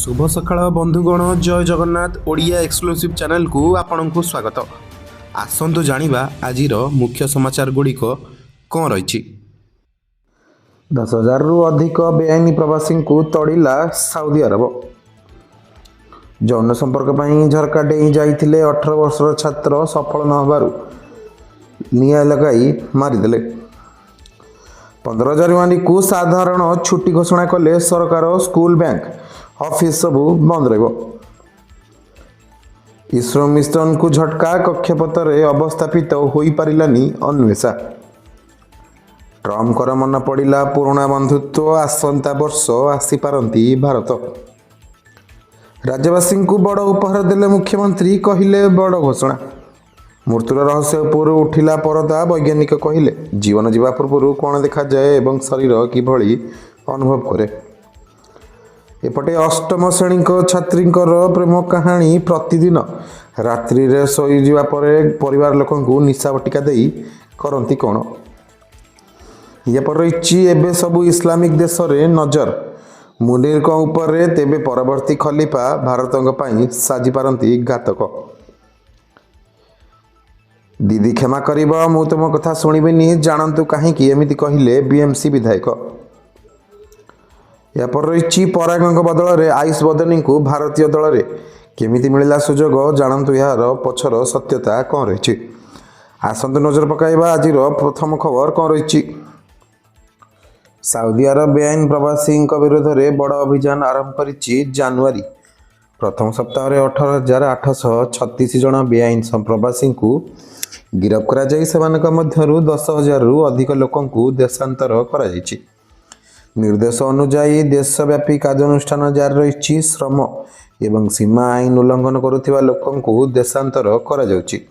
शुभ सकाळ बंधुगण जय जगन्नाथ ओडिया एक्सक्लूसिव चैनल को आपण को स्वागत। आसंतु जानिबा आजिर मुख्य समाचार गुड़िक कौन रही। 10,000 रु अधिक बेआईनी प्रवासी को तड़िला साउदी अरब। जौन संपर्क पर झरका डेई जाइथिले 18 वर्षर छात्र सफल न होबारु निया लगाई मारिदेले। 15 जनवरी को साधारण छुट्टी घोषणा कले सरकार। स्कूल बैंक ऑफिस सबू बंद रहिबो। इसरो मिशन को झटका कक्षपथरे अवस्थापित होई पारिलानी अन्वेषा। ट्रम्प कर मन पड़ा पुराणा बंधुत्व आसंता वर्ष आसी पारंती भारत। राज्यवासी को बड़ उपहार देले मुख्यमंत्री कहले बड़ घोषणा। मृत्युर रहस्य उपर उठिला परदा। वैज्ञानिक कहले जीवन जीवा पूर्व कौन देखा जाए एवं शरीर किभली अनुभव करे। एपटे अष्टम श्रेणी छात्री प्रेम कहानी प्रतिदिन रात्रि रे सोई जीवा परे परिवार लोक निशा बटिका देई करती कौन। या पर रही एबे सबु इस्लामिक देश रे नजर मुनीर को ऊपर तेबे परवर्ती खलीफा भारत साजी पारंती घातक। दीदी क्षमा करिबा मु तुम कथा शुणिबेनी जानतु कहीं एमिति कहले बीएमसी विधायक। या पर रही परागों बदल में आयुष बदनी को भारतीय दल में केमिति मिलला सुजोग जानतु यार पछर सत्यता कौन रही। आसंतु नजर पकाइबा आजिर प्रथम खबर कौन रही। साउदी अरब बेआईन प्रवासी विरोध में बड़ अभियान आरंभ करिछि। जनवरी प्रथम सप्ताह 18,836 जन बेआईन प्रवासी को गिरफ्त करा जाई। सेमानक मध्यरु 10,000 रु अधिक लोकंकु देशांतर करा जायछि। निर्देश अनुଯାयी देशव्यापी कार्यानुष्ठान जारी रही। श्रम एवं सीमा आईन उल्लंघन करुथिबा लोकंकु देशांतर करा जाउछि।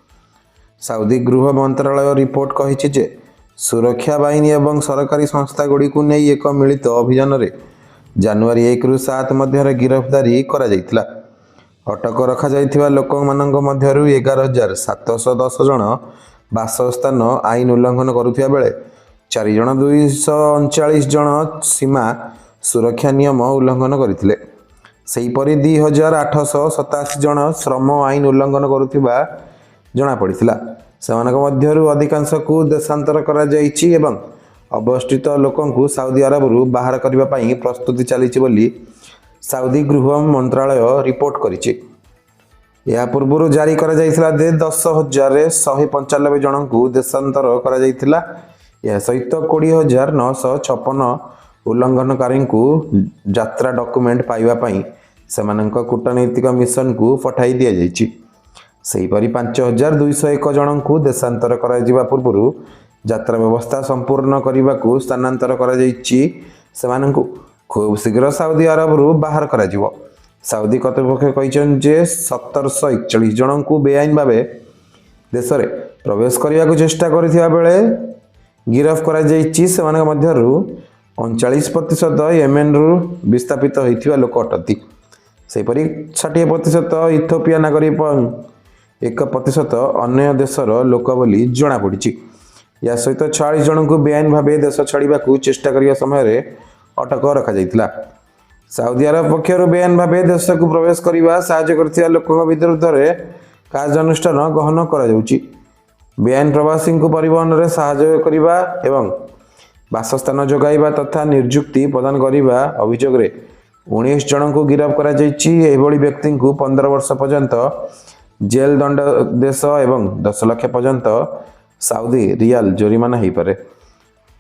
साउदी गृह मंत्रालय रिपोर्ट कहिछि जे सुरक्षा बाहिनी एवं सरकारी संस्था गुड़ी को नहीं एक मिलित अभियान रे जनवरी 1 रु 7 मध्य गिरफ्तारी करा जायतिला। अटक रखा जायतिबा लोकमानंक मध्यरु 11,710 जन बासस्थान आईन उल्लंघन करुथिबा बेले 4 जन 239 जन सीमा सुरक्षा नियम उल्लंघन करथिले। सेहीपरि 2,887 जन श्रम आईन उल्लंघन करुथिबा जणा पड़िथिला। सेमानक मध्यरु अधिकांश को देशांतर करा जायछि एवं अवस्थित लोकंकु साउदी अरबरु बाहर करिबा पई प्रस्तुति चलिछि बोली साउदी गृह मंत्रालय रिपोर्ट करिछि। या पूर्व जारी करा जायतिला 10,195 जन को देशांतर करा जायतिला। यह सहित 20,956 उल्लंघनकारी को यात्रा डॉक्यूमेंट पाइबा पई सेमानंक कूटनैतिक मिशन को पठाई दिया जायछि। सेहीपरि 5,201 जन को देशांतर करा जिबा पूर्व यात्रा व्यवस्था संपूर्ण करने को स्थानांतर करा जायछि। सेमानंकु खूब शीघ्र साउदी अरबरु बाहर करा जिवो। साउदी कर्तृपक्ष कहिछन जे 1,741 जन को बेआईन भावे देश रे प्रवेश करने को चेष्टा करथिबा बेले गिरफ्त करा जायछि। सेमानक मध्यरु 39% येमेन रु विस्थापित होइथिबा लोक अटती। सेहीपरि 60% इथियोपिया नागरिक 1% अन्य देशर लोक बोली जणा पड़िछि। या सहित 46 जन को बेआईन भावे देश छाड़िबा को चेष्टा करिया समय अटक रखा जायतिला। साउदी अरब पक्षर बेआईन भावे देश को प्रवेश करने साहाय्य करथिबा लोकक विरुद्ध रे कार्यानुष्ठान ग्रहण करा जाउछि। बेआईन प्रवासी को परिवहन में साहाय्य करने एवं बासस्थान जोगाइबा तथा निजुक्ति प्रदान करने अभियोग 19 जन को गिरफ्त करा जायछि। एभली व्यक्ति को 15 वर्ष पर्यंत जेल दंड देश एवं 10 लाख पर्यंत साउदी रियाल जोरिमाना हो पारे।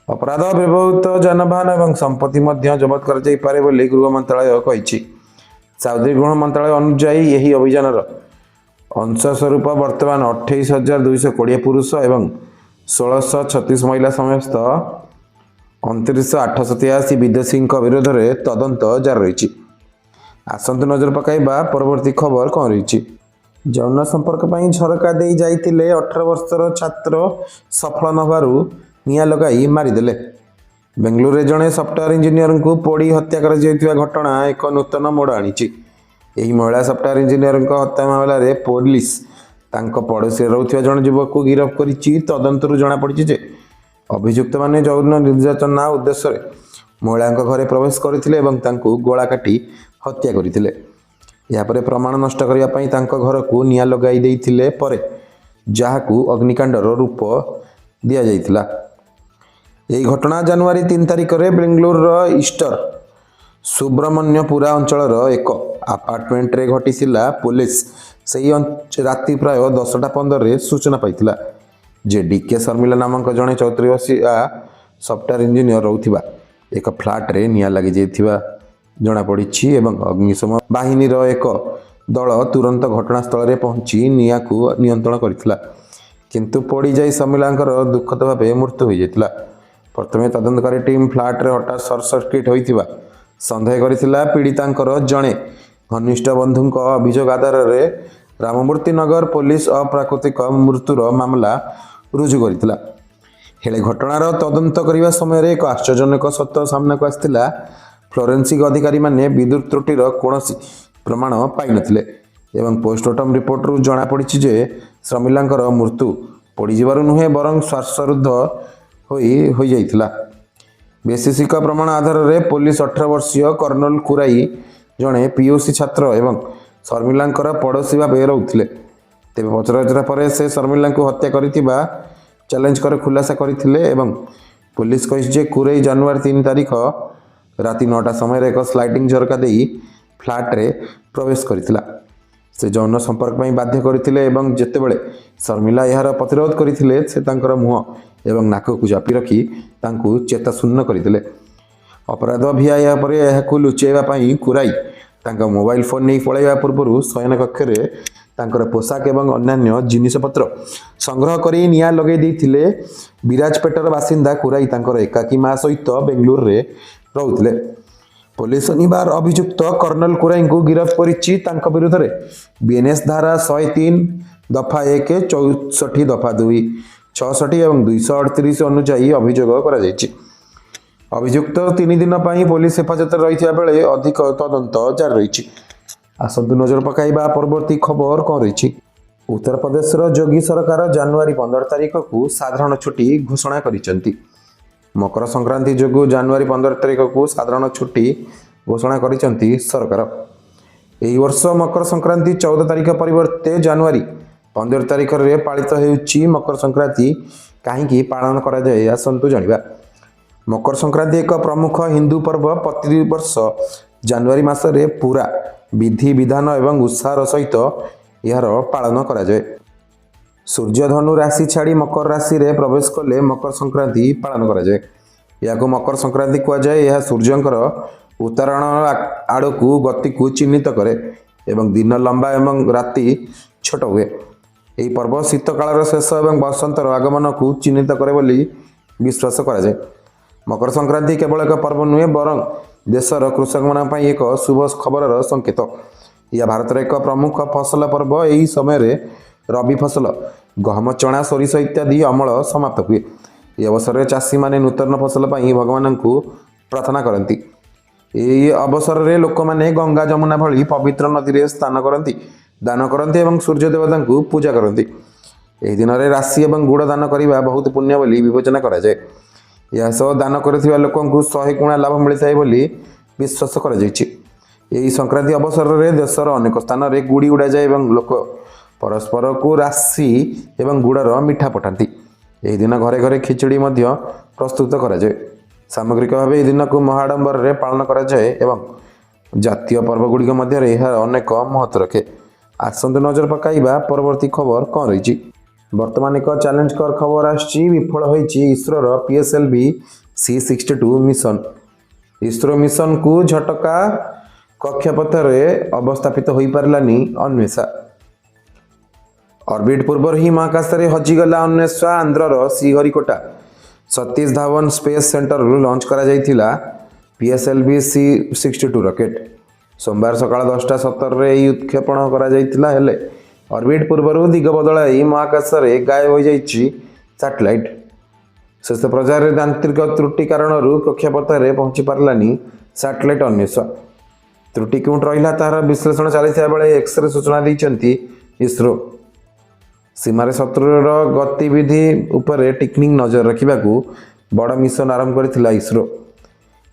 अपराध व्यवहृत जानवाहन एवं संपत्ति मध्य जबत कर जाई पारे बोली गृह मंत्रालय कहिछि। साउदी गृह मंत्रालय अनुसार यही अभियान अंश स्वरूप वर्तमान 28,220 पुरुष एवं 1,636 महिला समस्त 29,883 विदेशी विरोध में तदंत जारी रही। आसंतु नजर पकाइबा परवर्ती खबर कौन रही। जौन संपर्क पर झरका दे जाइतिले 18 वर्षर छात्र सफल नबारु निया लगाई मारिदेले। बेंगलुरु रे जड़े सफ्टवेयर इंजीनियर को पोड़ी हत्या कर घटना एक नूतन मोड़ आनी। यही महिला सफ्टवेयर इंजीनियर हत्या मामला रे पुलिस पड़ोसी रोकथिबा जन युवक को गिरफ्त करिछि। तदंतरु जणा पड़िछि जे अभियुक्त माने यौन निर्यातना उद्देश्य महिला घरे प्रवेश करथिले एवं तांकु गोला काटी ହତ୍ୟା କରିଥିଲେ। ଏହାପରେ ପ୍ରମାଣ ନଷ୍ଟ କରିବା ପାଇଁ ତାଙ୍କ ଘରକୁ ନିଆଁ ଲଗାଇ ଦେଇଥିଲେ ପରେ ଯାହାକୁ ଅଗ୍ନିକାଣ୍ଡର ରୂପ ଦିଆଯାଇଥିଲା। ଏହି ଘଟଣା ଜାନୁଆରୀ 3 ତାରିଖରେ ବେଙ୍ଗାଲୁରୁର ଇଷ୍ଟର ସୁବ୍ରମଣ୍ୟପୁରା ଅଞ୍ଚଳର ଏକ ଆପାର୍ଟମେଣ୍ଟରେ ଘଟିଥିଲା। ପୋଲିସ ସେହି ରାତି ପ୍ରାୟ 10:15ରେ ସୂଚନା ପାଇଥିଲା ଯେ ଡିକେ ଶର୍ମିଲା ନାମକ ଜଣେ 34 ବର୍ଷୀୟା ସଫ୍ଟୱେୟାର ଇଞ୍ଜିନିୟର ରହୁଥିବା ଏକ ଫ୍ଲାଟରେ ନିଆଁ ଲାଗିଯାଇଥିବା ଜଣାପଡ଼ିଛି ଏବଂ ଅଗ୍ନିଶମ ବାହିନୀର ଏକ ଦଳ ତୁରନ୍ତ ଘଟଣାସ୍ଥଳରେ ପହଞ୍ଚି ନିଆଁକୁ ନିୟନ୍ତ୍ରଣ କରିଥିଲା, କିନ୍ତୁ ପୋଡ଼ିଯାଇ ଶର୍ମିଲାଙ୍କର ଦୁଃଖଦ ଭାବେ ମୃତ୍ୟୁ ହୋଇଯାଇଥିଲା। ପ୍ରଥମେ ତଦନ୍ତକାରୀ ଟିମ୍ ଫ୍ଲାଟରେ ହଠାତ୍ ସର୍ଟ ସର୍କିଟ୍ ହୋଇଥିବା ସନ୍ଦେହ କରିଥିଲା। ପୀଡ଼ିତାଙ୍କର ଜଣେ ଘନିଷ୍ଠ ବନ୍ଧୁଙ୍କ ଅଭିଯୋଗ ଆଧାରରେ ରାମମୂର୍ତ୍ତି ନଗର ପୋଲିସ ଅପ୍ରାକୃତିକ ମୃତ୍ୟୁର ମାମଲା ରୁଜୁ କରିଥିଲା। ହେଲେ ଘଟଣାର ତଦନ୍ତ କରିବା ସମୟରେ ଏକ ଆଶ୍ଚର୍ଯ୍ୟଜନକ ସତ୍ୟ ସାମ୍ନାକୁ ଆସିଥିଲା। ଫୋରେନ୍ସିକ୍ ଅଧିକାରୀମାନେ ବିଦ୍ୟୁତ୍ ତ୍ରୁଟିର କୌଣସି ପ୍ରମାଣ ପାଇନଥିଲେ ଏବଂ ପୋଷ୍ଟମର୍ଟମ ରିପୋର୍ଟରୁ ଜଣାପଡ଼ିଛି ଯେ ଶର୍ମିଲାଙ୍କର ମୃତ୍ୟୁ ପୋଡ଼ିଯିବାରୁ ନୁହେଁ ବରଂ ଶ୍ୱାସରୁଦ୍ଧ ହୋଇଯାଇଥିଲା। ବୈଶେଷିକ ପ୍ରମାଣ ଆଧାରରେ ପୋଲିସ 18 ବର୍ଷୀୟ କର୍ଣ୍ଣଲ କୁରାଇ ଜଣେ PUC ଛାତ୍ର ଏବଂ ଶର୍ମିଲାଙ୍କର ପଡ଼ୋଶୀ ଭାବେ ରହୁଥିଲେ। ତେବେ ପଚରାଉଚରା ପରେ ସେ ଶର୍ମିଲାଙ୍କୁ ହତ୍ୟା କରିଥିବା ଚ୍ୟାଲେଞ୍ଜ କରି ଖୁଲାସା କରିଥିଲେ ଏବଂ ପୋଲିସ କହିଛି ଯେ କୁରାଇ ଜାନୁଆରୀ 3 ତାରିଖ ରାତି 9ଟା ସମୟରେ ଏକ ସ୍ଲାଇଡିଂ ଝରକା ଦେଇ ଫ୍ଲାଟରେ ପ୍ରବେଶ କରିଥିଲା। ସେ ଯୌନ ସମ୍ପର୍କ ପାଇଁ ବାଧ୍ୟ କରିଥିଲେ ଏବଂ ଯେତେବେଳେ ଶର୍ମିଲା ଏହାର ପ୍ରତିରୋଧ କରିଥିଲେ ସେ ତାଙ୍କର ମୁହଁ ଏବଂ ନାକକୁ ଚାପି ରଖି ତାଙ୍କୁ ଚେତାଶୂନ୍ୟ କରିଥିଲେ। ଅପରାଧ ଭିଆଇବା ପରେ ଏହାକୁ ଲୁଚାଇବା ପାଇଁ କୁରାଇ ତାଙ୍କ ମୋବାଇଲ ଫୋନ୍ ନେଇ ପଳାଇବା ପୂର୍ବରୁ ଶୟନ କକ୍ଷରେ ତାଙ୍କର ପୋଷାକ ଏବଂ ଅନ୍ୟାନ୍ୟ ଜିନିଷପତ୍ର ସଂଗ୍ରହ କରି ନିଆଁ ଲଗାଇ ଦେଇଥିଲେ। ବିରାଜପେଟର ବାସିନ୍ଦା କୁରାଇ ତାଙ୍କର ଏକାକୀ ମା ସହିତ ବେଙ୍ଗାଲୁରୁରେ ରହୁଥିଲେ। ପୋଲିସ ଶନିବାର ଅଭିଯୁକ୍ତ କର୍ଣ୍ଣଲ କୁରାଇଙ୍କୁ ଗିରଫ କରିଛି। ତାଙ୍କ ବିରୁଦ୍ଧରେ BNS ଧାରା 103 ଦଫା 1, 64 ଦଫା 2, 66 ଏବଂ 238 ଅନୁଯାୟୀ ଅଭିଯୋଗ କରାଯାଇଛି। ଅଭିଯୁକ୍ତ 3 ଦିନ ପାଇଁ ପୋଲିସ ହେଫାଜତରେ ରହିଥିବା ବେଳେ ଅଧିକ ତଦନ୍ତ ଜାରି ରହିଛି। ଆସନ୍ତୁ ନଜର ପକାଇବା ପରବର୍ତ୍ତୀ ଖବର କ'ଣ ରହିଛି। ଉତ୍ତରପ୍ରଦେଶର ଯୋଗୀ ସରକାର ଜାନୁଆରୀ 15 ତାରିଖକୁ ସାଧାରଣ ଛୁଟି ଘୋଷଣା କରିଛନ୍ତି। ମକର ସଂକ୍ରାନ୍ତି ଯୋଗୁଁ ଜାନୁଆରୀ 15 ତାରିଖକୁ ସାଧାରଣ ଛୁଟି ଘୋଷଣା କରିଛନ୍ତି ସରକାର। ଏହି ବର୍ଷ ମକର ସଂକ୍ରାନ୍ତି 14 ତାରିଖ ପରିବର୍ତ୍ତେ ଜାନୁଆରୀ 15 ତାରିଖରେ ପାଳିତ ହେଉଛି। ମକର ସଂକ୍ରାନ୍ତି କାହିଁକି ପାଳନ କରାଯାଏ ଆସନ୍ତୁ ଜାଣିବା। ମକର ସଂକ୍ରାନ୍ତି ଏକ ପ୍ରମୁଖ ହିନ୍ଦୁ ପର୍ବ। ପ୍ରତିବର୍ଷ ଜାନୁଆରୀ ମାସରେ ପୁରା ବିଧି ବିଧାନ ଏବଂ ଉତ୍ସାହର ସହିତ ଏହାର ପାଳନ କରାଯାଏ। ସୂର୍ଯ୍ୟ ଧନୁ ରାଶି ଛାଡ଼ି ମକର ରାଶିରେ ପ୍ରବେଶ କଲେ ମକର ସଂକ୍ରାନ୍ତି ପାଳନ କରାଯାଏ। ଏହାକୁ ମକର ସଂକ୍ରାନ୍ତି କୁହାଯାଏ। ଏହା ସୂର୍ଯ୍ୟଙ୍କର ଉତ୍ତରାୟଣ ଆଡ଼କୁ ଗତିକୁ ଚିହ୍ନିତ କରେ ଏବଂ ଦିନ ଲମ୍ବା ଏବଂ ରାତି ଛୋଟ ହୁଏ। ଏହି ପର୍ବ ଶୀତକାଳର ଶେଷ ଏବଂ ବସନ୍ତର ଆଗମନକୁ ଚିହ୍ନିତ କରେ ବୋଲି ବିଶ୍ୱାସ କରାଯାଏ। ମକର ସଂକ୍ରାନ୍ତି କେବଳ ଏକ ପର୍ବ ନୁହେଁ ବରଂ ଦେଶର କୃଷକମାନଙ୍କ ପାଇଁ ଏକ ଶୁଭ ଖବରର ସଂକେତ। ଏହା ଭାରତର ଏକ ପ୍ରମୁଖ ଫସଲ ପର୍ବ। ଏହି ସମୟରେ ରବି ଫସଲ ଗହମ, ଚଣା, ସୋରିଷ ଇତ୍ୟାଦି ଅମଳ ସମାପ୍ତ ହୁଏ। ଏହି ଅବସରରେ ଚାଷୀମାନେ ନୂତନ ଫସଲ ପାଇଁ ଭଗବାନଙ୍କୁ ପ୍ରାର୍ଥନା କରନ୍ତି। ଏହି ଅବସରରେ ଲୋକମାନେ ଗଙ୍ଗା, ଯମୁନା ଭଳି ପବିତ୍ର ନଦୀରେ ସ୍ନାନ କରନ୍ତି, ଦାନ କରନ୍ତି ଏବଂ ସୂର୍ଯ୍ୟ ଦେବତାଙ୍କୁ ପୂଜା କରନ୍ତି। ଏହି ଦିନରେ ରାଶି ଏବଂ ଗୁଡ଼ ଦାନ କରିବା ବହୁତ ପୁଣ୍ୟ ବୋଲି ବିବେଚନା କରାଯାଏ। ଏହା ସହ ଦାନ କରୁଥିବା ଲୋକଙ୍କୁ 100 ଗୁଣା ଲାଭ ମିଳିଥାଏ ବୋଲି ବିଶ୍ୱାସ କରାଯାଇଛି। ଏହି ସଂକ୍ରାନ୍ତି ଅବସରରେ ଦେଶର ଅନେକ ସ୍ଥାନରେ ଗୁଡ଼ି ଉଡ଼ାଯାଏ ଏବଂ ଲୋକ ପରସ୍ପରକୁ ରାଶି ଏବଂ ଗୁଡ଼ର ମିଠା ପଠାନ୍ତି। ଏହି ଦିନ ଘରେ ଘରେ ଖିଚୁଡ଼ି ମଧ୍ୟ ପ୍ରସ୍ତୁତ କରାଯାଏ। ସାମଗ୍ରିକ ଭାବେ ଏହି ଦିନକୁ ମହାଡମ୍ବରରେ ପାଳନ କରାଯାଏ ଏବଂ ଜାତୀୟ ପର୍ବଗୁଡ଼ିକ ମଧ୍ୟରେ ଏହା ଅନେକ ମହତ୍ତ୍ୱ ରଖେ। ଆସନ୍ତୁ ନଜର ପକାଇବା ପରବର୍ତ୍ତୀ ଖବର କ'ଣ ରହିଛି। ବର୍ତ୍ତମାନ ଏକ ଚ୍ୟାଲେଞ୍ଜକର ଖବର ଆସିଛି। ବିଫଳ ହୋଇଛି ଇସ୍ରୋର PSLV C62 ମିଶନ। ଇସ୍ରୋ ମିଶନକୁ ଝଟକା, କକ୍ଷପଥରେ ଅବସ୍ଥାପିତ ହୋଇପାରିଲାନି ଅନ୍ୱେଷା। ଅର୍ବିଟ୍ ପୂର୍ବରୁ ହିଁ ମହାକାଶରେ ହଜିଗଲା ଅନ୍ୱେଷା। ଆନ୍ଧ୍ରର ଶ୍ରୀହରିକୋଟା ସତୀଶ ଧାୱନ ସ୍ପେସ୍ ସେଣ୍ଟରରୁ ଲଞ୍ଚ କରାଯାଇଥିଲା PSLV C62 ରକେଟ୍। ସୋମବାର ସକାଳ 10:17ରେ ଏହି ଉତ୍କ୍ଷେପଣ କରାଯାଇଥିଲା। ହେଲେ ଅର୍ବିଟ୍ ପୂର୍ବରୁ ଦିଗ ବଦଳାଇ ମହାକାଶରେ ଗାୟବ ହୋଇଯାଇଛି ସ୍ୟାଟେଲାଇଟ୍। ଶେଷ ପର୍ଯ୍ୟାୟରେ ଯାନ୍ତ୍ରିକ ତ୍ରୁଟି କାରଣରୁ କକ୍ଷପଥରେ ପହଞ୍ଚି ପାରିଲାନି ସ୍ୟାଟେଲାଇଟ୍ ଅନ୍ୱେଷା। ତ୍ରୁଟି କେଉଁଠି ରହିଲା ତାହାର ବିଶ୍ଳେଷଣ ଚାଲିଥିବା ବେଳେ ଏକ୍ସରେ ସୂଚନା ଦେଇଛନ୍ତି ଇସ୍ରୋ। ସୀମାରେ ଶତ୍ରୁର ଗତିବିଧି ଉପରେ ତୀକ୍ଷ୍ଣ ନଜର ରଖିବାକୁ ବଡ଼ ମିଶନ ଆରମ୍ଭ କରିଥିଲା ଇସ୍ରୋ।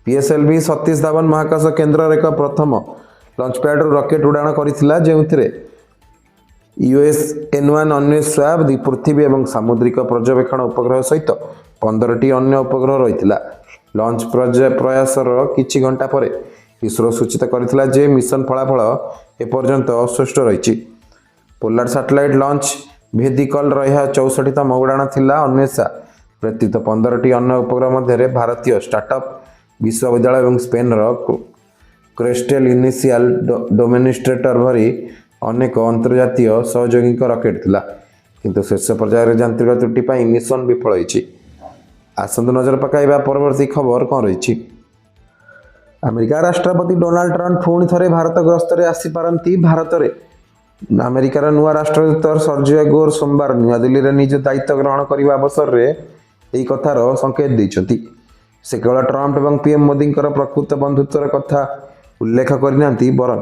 PSLV ସତୀଶ ଧାୱନ ମହାକାଶ କେନ୍ଦ୍ରର ଏକ ପ୍ରଥମ ଲଞ୍ଚ ପ୍ୟାଡରୁ ରକେଟ୍ ଉଡ଼ାଣ କରିଥିଲା, ଯେଉଁଥିରେ USN-1 ଅନ୍ୱେଷା, ପୃଥିବୀ ଏବଂ ସାମୁଦ୍ରିକ ପର୍ଯ୍ୟବେକ୍ଷଣ ଉପଗ୍ରହ ସହିତ 15ଟି ଅନ୍ୟ ଉପଗ୍ରହ ରହିଥିଲା। ଲଞ୍ଚ ପ୍ରୟାସର କିଛି ଘଣ୍ଟା ପରେ ଇସ୍ରୋ ସୂଚିତ କରିଥିଲା ଯେ ମିଶନ ଫଳାଫଳ ଏପର୍ଯ୍ୟନ୍ତ ଅସ୍ପଷ୍ଟ ରହିଛି। ପୋଲାର ସାଟେଲାଇଟ୍ ଲଞ୍ଚ ଭେହିକଲର ଏହା 64ତମ ଉଡ଼ାଣ ଥିଲା। ଅନ୍ୱେଷା ବ୍ୟତୀତ 15ଟି ଅନ୍ୟ ଉପଗ୍ରହ ମଧ୍ୟରେ ଭାରତୀୟ ଷ୍ଟାର୍ଟଅପ୍ ବିଶ୍ୱବିଦ୍ୟାଳୟ ଏବଂ ସ୍ପେନ୍ର କ୍ରେଷ୍ଟେଲ ଇନିସିଆଲ ଡୋମିନିଷ୍ଟ୍ରେଟର ଭଳି ଅନେକ ଅନ୍ତର୍ଜାତୀୟ ସହଯୋଗୀଙ୍କ ରକେଟ୍ ଥିଲା, କିନ୍ତୁ ଶେଷ ପର୍ଯ୍ୟାୟରେ ଯାନ୍ତ୍ରିକ ତ୍ରୁଟି ପାଇଁ ମିଶନ ବିଫଳ ହୋଇଛି। ଆସନ୍ତୁ ନଜର ପକାଇବା ପରବର୍ତ୍ତୀ ଖବର କ'ଣ ରହିଛି। ଆମେରିକା ରାଷ୍ଟ୍ରପତି ଡୋନାଲ୍ଡ ଟ୍ରମ୍ପ ପୁଣି ଥରେ ଭାରତ ଗସ୍ତରେ ଆସିପାରନ୍ତି। ଭାରତରେ ଆମେରିକାର ନୂଆ ରାଷ୍ଟ୍ରଦୂତ ସର୍ଜିଓ ଗୋର ସୋମବାର ନୂଆଦିଲ୍ଲୀରେ ନିଜ ଦାୟିତ୍ୱ ଗ୍ରହଣ କରିବା ଅବସରରେ ଏହି କଥାର ସଂକେତ ଦେଇଛନ୍ତି। ସେ କେବଳ ଟ୍ରମ୍ପ ଏବଂ PM ମୋଦିଙ୍କର ପ୍ରକୃତ ବନ୍ଧୁତ୍ୱର କଥା ଉଲ୍ଲେଖ କରିନାହାନ୍ତି, ବରଂ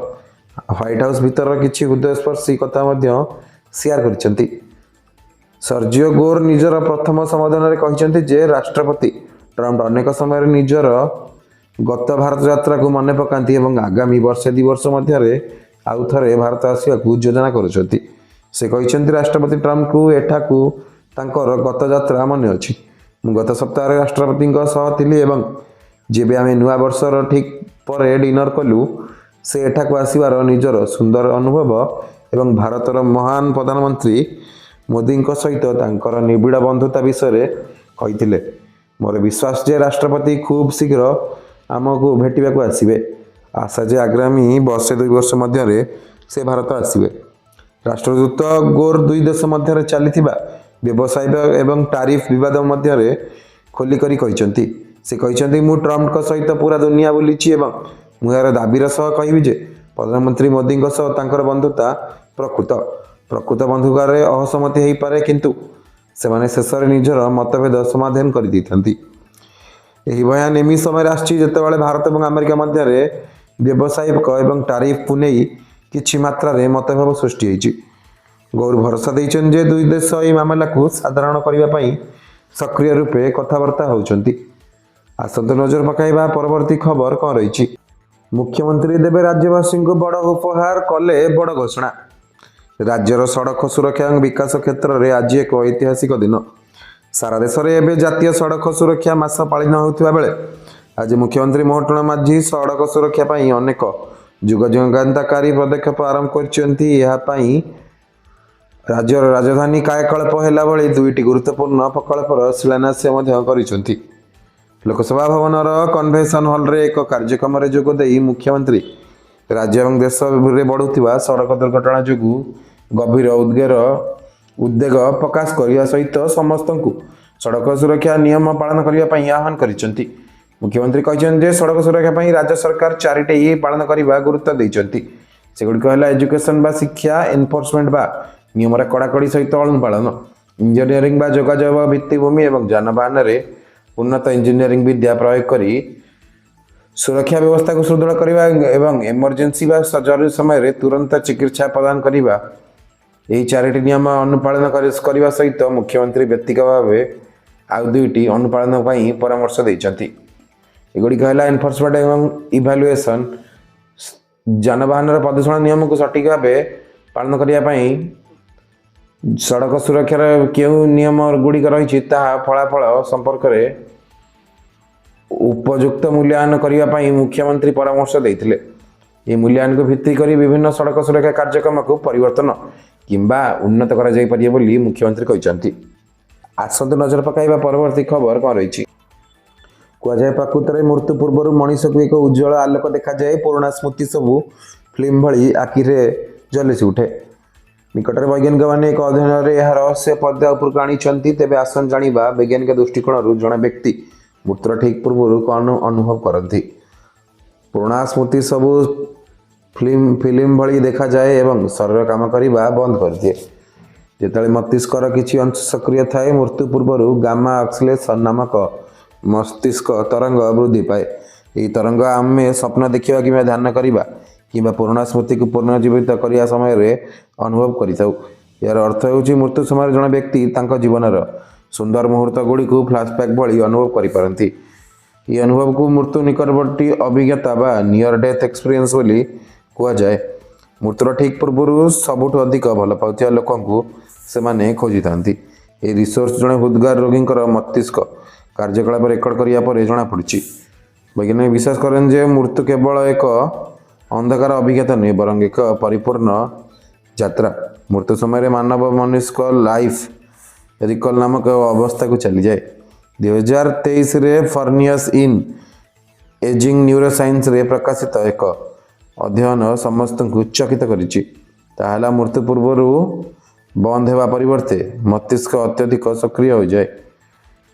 ହ୍ୱାଇଟ୍ ହାଉସ୍ ଭିତରର କିଛି ହୃଦୟସ୍ପର୍ଶୀ କଥା ମଧ୍ୟ ସେୟାର କରିଛନ୍ତି। ସର୍ଜିଓ ଗୋର ନିଜର ପ୍ରଥମ ସମ୍ବୋଧନରେ କହିଛନ୍ତି ଯେ ରାଷ୍ଟ୍ରପତି ଟ୍ରମ୍ପ ଅନେକ ସମୟରେ ନିଜର ଗତ ଭାରତ ଯାତ୍ରାକୁ ମନେ ପକାନ୍ତି ଏବଂ ଆଗାମୀ ବର୍ଷେ 2 ବର୍ଷ ମଧ୍ୟରେ ଆଉ ଥରେ ଭାରତ ଆସିବାକୁ ଯୋଜନା କରୁଛନ୍ତି। ସେ କହିଛନ୍ତି, ରାଷ୍ଟ୍ରପତି ଟ୍ରମ୍ପଙ୍କୁ ଏଠାକୁ ତାଙ୍କର ଗତ ଯାତ୍ରା ମନେ ଅଛି। ମୁଁ ଗତ ସପ୍ତାହରେ ରାଷ୍ଟ୍ରପତିଙ୍କ ସହ ଥିଲି ଏବଂ ଯେବେ ଆମେ ନୂଆ ବର୍ଷର ଠିକ୍ ପରେ ଡିନର କଲୁ, ସେ ଏଠାକୁ ଆସିବାର ନିଜର ସୁନ୍ଦର ଅନୁଭବ ଏବଂ ଭାରତର ମହାନ ପ୍ରଧାନମନ୍ତ୍ରୀ ମୋଦିଙ୍କ ସହିତ ତାଙ୍କର ନିବିଡ଼ ବନ୍ଧୁତା ବିଷୟରେ କହିଥିଲେ। ମୋର ବିଶ୍ୱାସ ଯେ ରାଷ୍ଟ୍ରପତି ଖୁବ୍ ଶୀଘ୍ର ଆମକୁ ଭେଟିବାକୁ ଆସିବେ। ଆଶା ଯେ ଆଗାମୀ ବର୍ଷେ 2 ବର୍ଷ ମଧ୍ୟରେ ସେ ଭାରତ ଆସିବେ। ରାଷ୍ଟ୍ରଦୂତ ଗୋର 2 ଦେଶ ମଧ୍ୟରେ ଚାଲିଥିବା ବ୍ୟବସାୟିକ ଏବଂ ଟାରିଫ ବିବାଦ ମଧ୍ୟରେ ଖୋଲିକରି କହିଛନ୍ତି। ସେ କହିଛନ୍ତି, ମୁଁ ଟ୍ରମ୍ପଙ୍କ ସହିତ ପୁରା ଦୁନିଆ ବୁଲିଛି ଏବଂ ମୁଁ ଏହାର ଦାବିର ସହ କହିବି ଯେ ପ୍ରଧାନମନ୍ତ୍ରୀ ମୋଦିଙ୍କ ସହ ତାଙ୍କର ବନ୍ଧୁତା ପ୍ରକୃତ ବନ୍ଧୁତାରେ ଅସହମତି ହୋଇପାରେ, କିନ୍ତୁ ସେମାନେ ଶେଷରେ ନିଜର ମତଭେଦ ସମାଧାନ କରିଦେଇଥାନ୍ତି। ଏହି ବୟାନ ଏମିତି ସମୟରେ ଆସିଛି ଯେତେବେଳେ ଭାରତ ଏବଂ ଆମେରିକା ମଧ୍ୟରେ ବ୍ୟବସାୟିକ ଏବଂ ଟାରିଫକୁ ନେଇ କିଛି ମାତ୍ରାରେ ମତଭେଦ ସୃଷ୍ଟି ହୋଇଛି। ଗୌର ଭରସା ଦେଇଛନ୍ତି ଯେ 2 ଦେଶ ଏହି ମାମଲାକୁ ସାଧାରଣ କରିବା ପାଇଁ ସକ୍ରିୟ ରୂପେ କଥାବାର୍ତ୍ତା ହେଉଛନ୍ତି। ଆସନ୍ତୁ ନଜର ପକାଇବା ପରବର୍ତ୍ତୀ ଖବର କ'ଣ ରହିଛି। ମୁଖ୍ୟମନ୍ତ୍ରୀ ଦେବେ ରାଜ୍ୟବାସୀଙ୍କୁ ବଡ଼ ଉପହାର, କଲେ ବଡ଼ ଘୋଷଣା। ରାଜ୍ୟର ସଡ଼କ ସୁରକ୍ଷା ଏବଂ ବିକାଶ କ୍ଷେତ୍ରରେ ଆଜି ଏକ ଐତିହାସିକ ଦିନ। ସାରା ଦେଶରେ ଏବେ ଜାତୀୟ ସଡ଼କ ସୁରକ୍ଷା ମାସ ପାଳିତ ହେଉଥିବା ବେଳେ ଆଜି ମୁଖ୍ୟମନ୍ତ୍ରୀ ମୋହନ ମାଝୀ ସଡ଼କ ସୁରକ୍ଷା ପାଇଁ ଅନେକ ଯୁଗାନ୍ତକାରୀ ପଦକ୍ଷେପ ଆରମ୍ଭ କରିଛନ୍ତି। ଏହା ପାଇଁ ରାଜ୍ୟର ରାଜଧାନୀ କାୟାକଳ୍ପ ହେଲା ଭଳି 2ଟି ଗୁରୁତ୍ୱପୂର୍ଣ୍ଣ ପ୍ରକଳ୍ପର ଶିଳାନ୍ୟାସ ମଧ୍ୟ କରିଛନ୍ତି। ଲୋକସଭା ଭବନର କନଭେନସନ ହଲରେ ଏକ କାର୍ଯ୍ୟକ୍ରମରେ ଯୋଗ ଦେଇ ମୁଖ୍ୟମନ୍ତ୍ରୀ ରାଜ୍ୟ ଏବଂ ଦେଶରେ ବଢ଼ୁଥିବା ସଡ଼କ ଦୁର୍ଘଟଣା ଯୋଗୁଁ ଗଭୀର ଉଦ୍ବେଗ ପ୍ରକାଶ କରିବା ସହିତ ସମସ୍ତଙ୍କୁ ସଡ଼କ ସୁରକ୍ଷା ନିୟମ ପାଳନ କରିବା ପାଇଁ ଆହ୍ୱାନ କରିଛନ୍ତି। ମୁଖ୍ୟମନ୍ତ୍ରୀ କହିଛନ୍ତି ଯେ ସଡ଼କ ସୁରକ୍ଷା ପାଇଁ ରାଜ୍ୟ ସରକାର 4ଟି ପାଳନ କରିବା ଗୁରୁତ୍ୱ ଦେଇଛନ୍ତି। ସେଗୁଡ଼ିକ ହେଲା ଏଜୁକେସନ ବା ଶିକ୍ଷା, ଏନଫୋର୍ସମେଣ୍ଟ ବା ନିୟମର କଡ଼ାକଡ଼ି ସହିତ ଅନୁପାଳନ, ଇଞ୍ଜିନିୟରିଂ ବା ଯୋଗାଯୋଗ ଭିତ୍ତିଭୂମି ଏବଂ ଯାନବାହନରେ ଉନ୍ନତ ଇଞ୍ଜିନିୟରିଂ ବିଦ୍ୟା ପ୍ରୟୋଗ କରି ସୁରକ୍ଷା ବ୍ୟବସ୍ଥାକୁ ସୁଦୃଢ଼ କରିବା ଏବଂ ଏମର୍ଜେନ୍ସି ବା ଜରୁରୀ ସମୟରେ ତୁରନ୍ତ ଚିକିତ୍ସା ପ୍ରଦାନ କରିବା। ଏହି 4ଟି ନିୟମ ଅନୁପାଳନ କରିବା ସହିତ ମୁଖ୍ୟମନ୍ତ୍ରୀ ବ୍ୟକ୍ତିଗତ ଭାବେ ଆଉ 2ଟି ଅନୁପାଳନ ପାଇଁ ପରାମର୍ଶ ଦେଇଛନ୍ତି। ଏଗୁଡ଼ିକ ହେଲା ଏନଫୋର୍ସମେଣ୍ଟ ଏବଂ ଇଭାଲୁଏସନ। ଯାନବାହନର ପ୍ରଦୂଷଣ ନିୟମକୁ ସଠିକ ଭାବେ ପାଳନ କରିବା ପାଇଁ ସଡ଼କ ସୁରକ୍ଷାର କେଉଁ ନିୟମ ଗୁଡ଼ିକ ରହିଛି ତାହା ଫଳାଫଳ ସମ୍ପର୍କରେ ଉପଯୁକ୍ତ ମୂଲ୍ୟାୟନ କରିବା ପାଇଁ ମୁଖ୍ୟମନ୍ତ୍ରୀ ପରାମର୍ଶ ଦେଇଥିଲେ। ଏହି ମୂଲ୍ୟାୟନକୁ ଭିତ୍ତି କରି ବିଭିନ୍ନ ସଡ଼କ ସୁରକ୍ଷା କାର୍ଯ୍ୟକ୍ରମକୁ ପରିବର୍ତ୍ତନ କିମ୍ବା ଉନ୍ନତ କରାଯାଇପାରିବ ବୋଲି ମୁଖ୍ୟମନ୍ତ୍ରୀ କହିଛନ୍ତି। ଆସନ୍ତୁ ନଜର ପକାଇବା ପରବର୍ତ୍ତୀ ଖବର କ'ଣ ରହିଛି। କୁହାଯାଏ, ପ୍ରକୃତରେ ମୃତ୍ୟୁ ପୂର୍ବରୁ ମଣିଷକୁ ଏକ ଉଜ୍ଜ୍ୱଳ ଆଲୋକ ଦେଖାଯାଏ। ପୁରୁଣା ସ୍ମୃତି ସବୁ ଫିଲ୍ମ ଭଳି ଆଖିରେ ଝଲସି ଉଠେ। ନିକଟରେ ବୈଜ୍ଞାନିକମାନେ ଏକ ଅଧ୍ୟୟନରେ ଏହା ରହସ୍ୟ ପର୍ଦ୍ଦା ଉପରକୁ ଆଣିଛନ୍ତି। ତେବେ ଆସନ୍ତୁ ଜାଣିବା ବୈଜ୍ଞାନିକ ଦୃଷ୍ଟିକୋଣରୁ ଜଣେ ବ୍ୟକ୍ତି ମୃତ୍ୟୁର ଠିକ୍ ପୂର୍ବରୁ କ'ଣ ଅନୁଭବ କରନ୍ତି। ପୁରୁଣା ସ୍ମୃତି ସବୁ ଫିଲ୍ମ ଭଳି ଦେଖାଯାଏ ଏବଂ ଶରୀର କାମ କରିବା ବନ୍ଦ କରିଦିଏ। ଯେତେବେଳେ ମସ୍ତିଷ୍କର କିଛି ଅଂଶ ସକ୍ରିୟ ଥାଏ, ମୃତ୍ୟୁ ପୂର୍ବରୁ ଗାମା ଅକ୍ସିଲେସନ ନାମକ ମସ୍ତିଷ୍କ ତରଙ୍ଗ ବୃଦ୍ଧି ପାଏ। ଏହି ତରଙ୍ଗ ଆମେ ସ୍ୱପ୍ନ ଦେଖିବା କିମ୍ବା ଧ୍ୟାନ କରିବା କିମ୍ବା ପୁରୁଣା ସ୍ମୃତିକୁ ପୁନର୍ଜୀବିତ କରିବା ସମୟରେ ଅନୁଭବ କରିଥାଉ। ଏହାର ଅର୍ଥ ହେଉଛି ମୃତ୍ୟୁ ସମୟରେ ଜଣେ ବ୍ୟକ୍ତି ତାଙ୍କ ଜୀବନର ସୁନ୍ଦର ମୁହୂର୍ତ୍ତ ଗୁଡ଼ିକୁ ଫ୍ଲାଶବ୍ୟାକ୍ ଭଳି ଅନୁଭବ କରିପାରନ୍ତି। ଏହି ଅନୁଭବକୁ ମୃତ୍ୟୁ ନିକଟବର୍ତ୍ତୀ ଅଭିଜ୍ଞତା ବା ନିୟର ଡେଥ୍ ଏକ୍ସପିରିଏନ୍ସ ବୋଲି କୁହାଯାଏ। ମୃତ୍ୟୁର ଠିକ୍ ପୂର୍ବରୁ ସବୁଠୁ ଅଧିକ ଭଲ ପାଉଥିବା ଲୋକଙ୍କୁ ସେମାନେ ଖୋଜିଥାନ୍ତି। ଏହି ରିସୋର୍ସ ଜଣେ ହୃଦ୍ଘାତ ରୋଗୀଙ୍କର ମସ୍ତିଷ୍କ କାର୍ଯ୍ୟକଳାପ ରେକର୍ଡ କରିବା ପରେ ଜଣାପଡ଼ିଛି। ବୈଜ୍ଞାନିକ ବିଶ୍ୱାସ କରନ୍ତି ଯେ ମୃତ୍ୟୁ କେବଳ ଏକ ଅନ୍ଧକାର ଅଭିଜ୍ଞତା ନୁହେଁ, ବରଂ ଏକ ପରିପୂର୍ଣ୍ଣ ଯାତ୍ରା। ମୃତ୍ୟୁ ସମୟରେ ମାନବ ମସ୍ତିଷ୍କ ଲାଇଫ୍ ରିକଲ୍ ନାମକ ଅବସ୍ଥାକୁ ଚାଲିଯାଏ। 2023ରେ ଫର୍ନିୟସ୍ ଇନ୍ ଏଜିଂ ନ୍ୟୁରୋସାଇନ୍ସରେ ପ୍ରକାଶିତ ଏକ ଅଧ୍ୟୟନ ସମସ୍ତଙ୍କୁ ଚକିତ କରିଛି। ତାହା ହେଲା ମୃତ୍ୟୁ ପୂର୍ବରୁ ବନ୍ଦ ହେବା ପରିବର୍ତ୍ତେ ମସ୍ତିଷ୍କ ଅତ୍ୟଧିକ ସକ୍ରିୟ ହୋଇଯାଏ।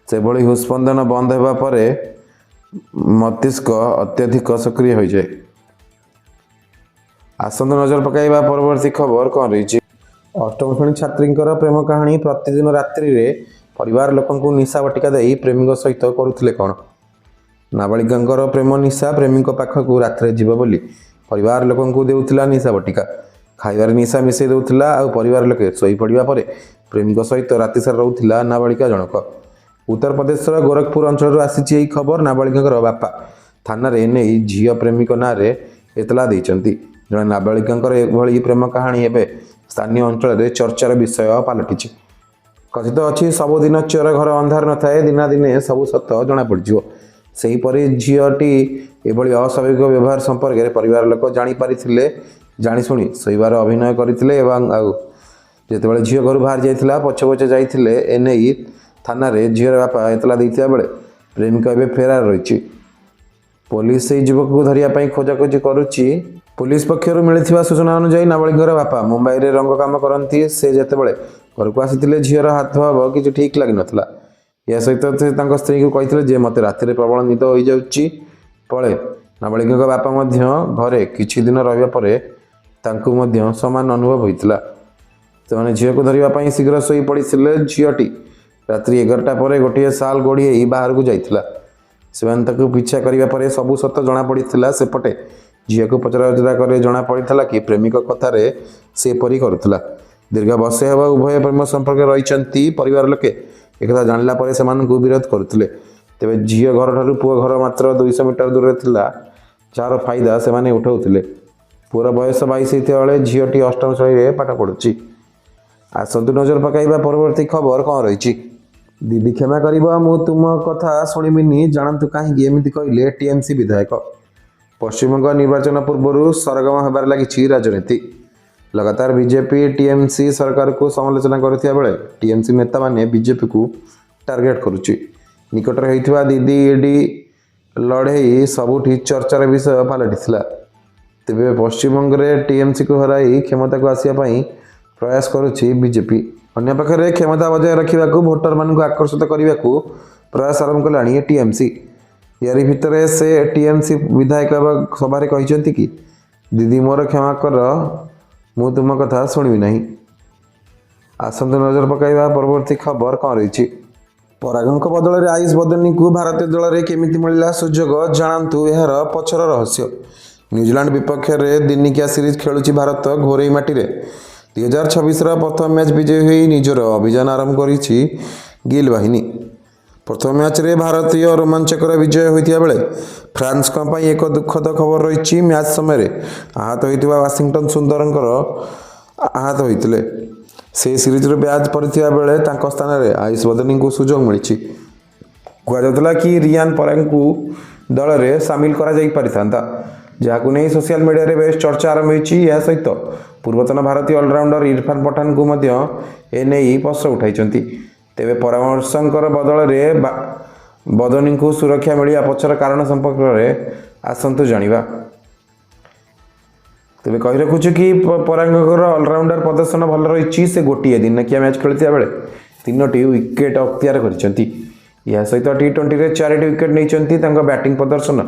ସେଭଳି ହୃତ୍ସ୍ପନ୍ଦନ ବନ୍ଦ ହେବା ପରେ ମସ୍ତିଷ୍କ ଅତ୍ୟଧିକ ସକ୍ରିୟ ହୋଇଯାଏ। ଆସନ୍ତୁ ନଜର ପକାଇବା ପରବର୍ତ୍ତୀ ଖବର କ'ଣ ରହିଛି। ଅଷ୍ଟମ ଶ୍ରେଣୀ ଛାତ୍ରୀଙ୍କର ପ୍ରେମ କାହାଣୀ। ପ୍ରତିଦିନ ରାତ୍ରିରେ ପରିବାର ଲୋକଙ୍କୁ ନିଶା ବଟିକା ଦେଇ ପ୍ରେମିକ ସହିତ କରୁଥିଲେ କ'ଣ? ନାବାଳିକାଙ୍କର ପ୍ରେମ ନିଶା ପ୍ରେମିକ ପାଖକୁ ରାତିରେ ଯିବ ବୋଲି ପରିବାର ଲୋକଙ୍କୁ ଦେଉଥିଲା ନିଶା ବଟିକା। ଖାଇବାରେ ନିଶା ମିଶାଇ ଦେଉଥିଲା ଆଉ ପରିବାର ଲୋକେ ଶୋଇପଡ଼ିବା ପରେ ପ୍ରେମିକ ସହିତ ରାତିସାରା ରହୁଥିଲା ନାବାଳିକା ଜଣକ। ଉତ୍ତରପ୍ରଦେଶର ଗୋରଖପୁର ଅଞ୍ଚଳରୁ ଆସିଛି ଏହି ଖବର। ନାବାଳିକାଙ୍କର ବାପା ଥାନାରେ ଏନେଇ ଝିଅ ପ୍ରେମିକ ନାଁରେ ଏତଲା ଦେଇଛନ୍ତି। ଜଣେ ନାବାଳିକାଙ୍କର ଏଭଳି ପ୍ରେମ କାହାଣୀ ଏବେ ସ୍ଥାନୀୟ ଅଞ୍ଚଳରେ ଚର୍ଚ୍ଚାର ବିଷୟ ପାଲଟିଛି। କଥିତ ଅଛି, ସବୁଦିନ ଚୋର ଘର ଅନ୍ଧାର ନଥାଏ, ଦିନେ ସବୁ ସତ ଜଣାପଡ଼ିଯିବ। ସେହିପରି ଝିଅଟି ଏଭଳି ଅସ୍ୱାଭାବିକ ବ୍ୟବହାର ସମ୍ପର୍କରେ ପରିବାର ଲୋକ ଜାଣିପାରିଥିଲେ, ଜାଣିଶୁଣି ଶୋଇବାର ଅଭିନୟ କରିଥିଲେ ଏବଂ ଯେତେବେଳେ ଝିଅ ଘରୁ ବାହାରି ଯାଇଥିଲା ପଛେ ପଛେ ଯାଇଥିଲେ। ଏନେଇ ଥାନାରେ ଝିଅର ବାପା ଏତଲା ଦେଇଥିବା ବେଳେ ପ୍ରେମିକ ଏବେ ଫେରାର ରହିଛି। ପୋଲିସ ସେହି ଯୁବକକୁ ଧରିବା ପାଇଁ ଖୋଜାଖୋଜି କରୁଛି। ପୋଲିସ ପକ୍ଷରୁ ମିଳିଥିବା ସୂଚନା ଅନୁଯାୟୀ ନାବାଳିକାର ବାପା ମୁମ୍ବାଇରେ ରଙ୍ଗ କାମ କରନ୍ତି। ସେ ଯେତେବେଳେ ଘରକୁ ଆସିଥିଲେ ଝିଅର ହାବଭାବ କିଛି ଠିକ୍ ଲାଗିନଥିଲା। ଏହା ସହିତ ସେ ତାଙ୍କ ସ୍ତ୍ରୀକୁ କହିଥିଲେ ଯେ ମୋତେ ରାତିରେ ପ୍ରବଳ ନିଦ ହୋଇଯାଉଛି। ଫଳେ ନାବାଳିକାଙ୍କ ବାପା ମଧ୍ୟ ଘରେ କିଛି ଦିନ ରହିବା ପରେ ତାଙ୍କୁ ମଧ୍ୟ ସମାନ ଅନୁଭବ ହୋଇଥିଲା। ସେମାନେ ଝିଅକୁ ଧରିବା ପାଇଁ ଶୀଘ୍ର ଶୋଇ ପଡ଼ିଥିଲେ। ଝିଅଟି ରାତ୍ରି 11ଟା ପରେ ଗୋଟିଏ ଶାଲ୍ ଘୋଡ଼େଇ ବାହାରକୁ ଯାଇଥିଲା। ସେମାନେ ତାକୁ ପିଛା କରିବା ପରେ ସବୁ ସତ ଜଣାପଡ଼ିଥିଲା। ସେପଟେ ଝିଅକୁ ପଚରାଉଚରା କରି ଜଣାପଡ଼ିଥିଲା କି ପ୍ରେମିକ କଥାରେ ସେ ଏପରି କରୁଥିଲା। ଦୀର୍ଘ ବର୍ଷେ ହେବ ଉଭୟ ପ୍ରେମ ସମ୍ପର୍କରେ ରହିଛନ୍ତି। ପରିବାର ଲୋକେ ଏକଥା ଜାଣିଲା ପରେ ସେମାନଙ୍କୁ ବିରୋଧ କରୁଥିଲେ। ତେବେ ଝିଅ ଘରଠାରୁ ପୁଅ ଘର ମାତ୍ର 200 ମିଟର ଦୂରରେ ଥିଲା, ଯାହାର ଫାଇଦା ସେମାନେ ଉଠାଉଥିଲେ। ପୁଅର ବୟସ 22 ହେଇଥିବା ବେଳେ ଝିଅଟି ଅଷ୍ଟମ ଶ୍ରେଣୀରେ ପାଠ ପଢ଼ୁଛି। ଆସନ୍ତୁ ନଜର ପକାଇବା ପରବର୍ତ୍ତୀ ଖବର କ'ଣ ରହିଛି। ଦିଦି କ୍ଷମା କରିବ, ମୁଁ ତୁମ କଥା ଶୁଣିବିନି, ଜାଣନ୍ତୁ କାହିଁକି ଏମିତି କହିଲେ ଟିଏମ୍ସି ବିଧାୟକ। ପଶ୍ଚିମବଙ୍ଗ ନିର୍ବାଚନ ପୂର୍ବରୁ ସରଗରମ ହେବାରେ ଲାଗିଛି ରାଜନୀତି। ଲଗାତାର ବିଜେପି ଟିଏମ୍ସି ସରକାରକୁ ସମାଲୋଚନା କରୁଥିବା ବେଳେ ଟିଏମ୍ସି ନେତାମାନେ ବିଜେପିକୁ ଟାର୍ଗେଟ କରୁଛି। ନିକଟରେ ହୋଇଥିବା ଦିଦି ଇଡି ଲଢ଼େଇ ସବୁଠି ଚର୍ଚ୍ଚାର ବିଷୟ ପାଲଟିଥିଲା। ତେବେ ପଶ୍ଚିମବଙ୍ଗରେ ଟିଏମ୍ସିକୁ ହରାଇ କ୍ଷମତାକୁ ଆସିବା ପାଇଁ ପ୍ରୟାସ କରୁଛି ବିଜେପି। ଅନ୍ୟପକ୍ଷରେ କ୍ଷମତା ବଜାୟ ରଖିବାକୁ ଭୋଟରମାନଙ୍କୁ ଆକର୍ଷିତ କରିବାକୁ ପ୍ରୟାସ ଆରମ୍ଭ କଲାଣି ଟିଏମ୍ସି। ଏହାରି ଭିତରେ ସେ ଟିଏମ୍ସି ବିଧାୟକ ସଭାରେ କହିଛନ୍ତି କି ଦିଦି ମୋର କ୍ଷମା କର, ମୁଁ ତୁମ କଥା ଶୁଣିବି ନାହିଁ। ଆସନ୍ତୁ ନଜର ପକାଇବା ପରବର୍ତ୍ତୀ ଖବର କ'ଣ ରହିଛି। ପରାଗଙ୍କ ବଦଳରେ ଆୟୁଷ ବଦନୀଙ୍କୁ ଭାରତୀୟ ଦଳରେ କେମିତି ମିଳିଲା ସୁଯୋଗ, ଜାଣନ୍ତୁ ଏହାର ପଛର ରହସ୍ୟ। ନ୍ୟୁଜିଲାଣ୍ଡ ବିପକ୍ଷରେ ଦିନିକିଆ ସିରିଜ୍ ଖେଳୁଛି ଭାରତ ଘୋରେଇ ମାଟିରେ। 2026ର ପ୍ରଥମ ମ୍ୟାଚ୍ ବିଜୟୀ ହୋଇ ନିଜର ଅଭିଯାନ ଆରମ୍ଭ କରିଛି ଗିଲ୍ ବାହିନୀ। ପ୍ରଥମ ମ୍ୟାଚ୍ରେ ଭାରତୀୟ ରୋମାଞ୍ଚକର ବିଜୟ ହୋଇଥିବା ବେଳେ ଫ୍ରାନ୍ସଙ୍କ ପାଇଁ ଏକ ଦୁଃଖଦ ଖବର ରହିଛି। ମ୍ୟାଚ୍ ସମୟରେ ଆହତ ହୋଇଥିବା ୱାଶିଂଟନ୍ ସୁନ୍ଦରଙ୍କର ଆହତ ହୋଇଥିଲେ। ସେ ସିରିଜରୁ ବ୍ୟାଚ୍ ପଡ଼ିଥିବା ବେଳେ ତାଙ୍କ ସ୍ଥାନରେ ଆୟୁଷ ବଦନୀଙ୍କୁ ସୁଯୋଗ ମିଳିଛି। କୁହାଯାଉଥିଲା କି ରିୟାନ୍ ପରାଗଙ୍କୁ ଦଳରେ ସାମିଲ କରାଯାଇପାରିଥାନ୍ତା, ଯାହାକୁ ନେଇ ସୋସିଆଲ ମିଡ଼ିଆରେ ବେଶ୍ ଚର୍ଚ୍ଚା ଆରମ୍ଭ ହୋଇଛି। ଏହା ସହିତ ପୂର୍ବତନ ଭାରତୀୟ ଅଲରାଉଣ୍ଡର ଇରଫାନ ପଠାନଙ୍କୁ ମଧ୍ୟ ଏନେଇ ପ୍ରଶ୍ନ ଉଠାଇଛନ୍ତି। ତେବେ ପରାମର୍ଶଙ୍କର ବଦଳରେ ବଦନୀଙ୍କୁ ସୁରକ୍ଷା ମିଳିବା ପଛର କାରଣ ସମ୍ପର୍କରେ ଆସନ୍ତୁ ଜାଣିବା। ତେବେ କହି ରଖୁଛୁ କି ପରାଗଙ୍କର ଅଲରାଉଣ୍ଡର ପ୍ରଦର୍ଶନ ଭଲ ରହିଛି। ସେ ଗୋଟିଏ ଦିନକିଆ ମ୍ୟାଚ୍ ଖେଳିଥିବା ବେଳେ 3ଟି ୱିକେଟ୍ ଅକ୍ତିଆର କରିଛନ୍ତି। ଏହା ସହିତ T20ରେ 4ଟି ୱିକେଟ୍ ନେଇଛନ୍ତି। ତାଙ୍କ ବ୍ୟାଟିଂ ପ୍ରଦର୍ଶନ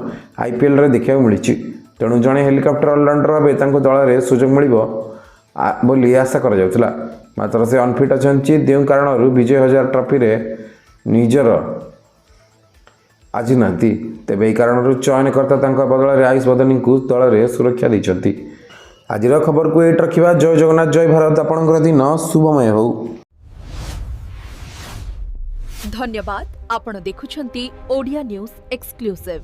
IPLରେ ଦେଖିବାକୁ ମିଳିଛି। ତେଣୁ ଜଣେ ହେଲିକପ୍ଟର ଅଲରାଉଣ୍ଡର ଭାବେ ତାଙ୍କୁ ଦଳରେ ସୁଯୋଗ ମିଳିବ ବୋଲି ଆଶା କରାଯାଉଥିଲା। ମାତ୍ର ସେ ଅନଫିଟ୍ ଅଛନ୍ତି। ଯେଉଁ କାରଣରୁ ବିଜୟ ହଜାର ଟ୍ରଫିରେ ନିଜର ଆଜି ନାହାନ୍ତି। ତେବେ ଏହି କାରଣରୁ ଚୟନକର୍ତ୍ତା ତାଙ୍କ ବଦଳରେ ଆୟୁଷ ବଦନୀଙ୍କୁ ଦଳରେ ସୁରକ୍ଷା ଦେଇଛନ୍ତି। ଆଜିର ଖବରକୁ ଏଇଠି ରଖିବା। ଜୟ ଜଗନ୍ନାଥ, ଜୟ ଭାରତ। ଆପଣଙ୍କର ଦିନ ଶୁଭମୟ ହେଉ। ଧନ୍ୟବାଦ। ଆପଣ ଦେଖୁଛନ୍ତି ଓଡ଼ିଆ ନ୍ୟୁଜ୍ ଏକ୍ସକ୍ଲୁସିଭ୍।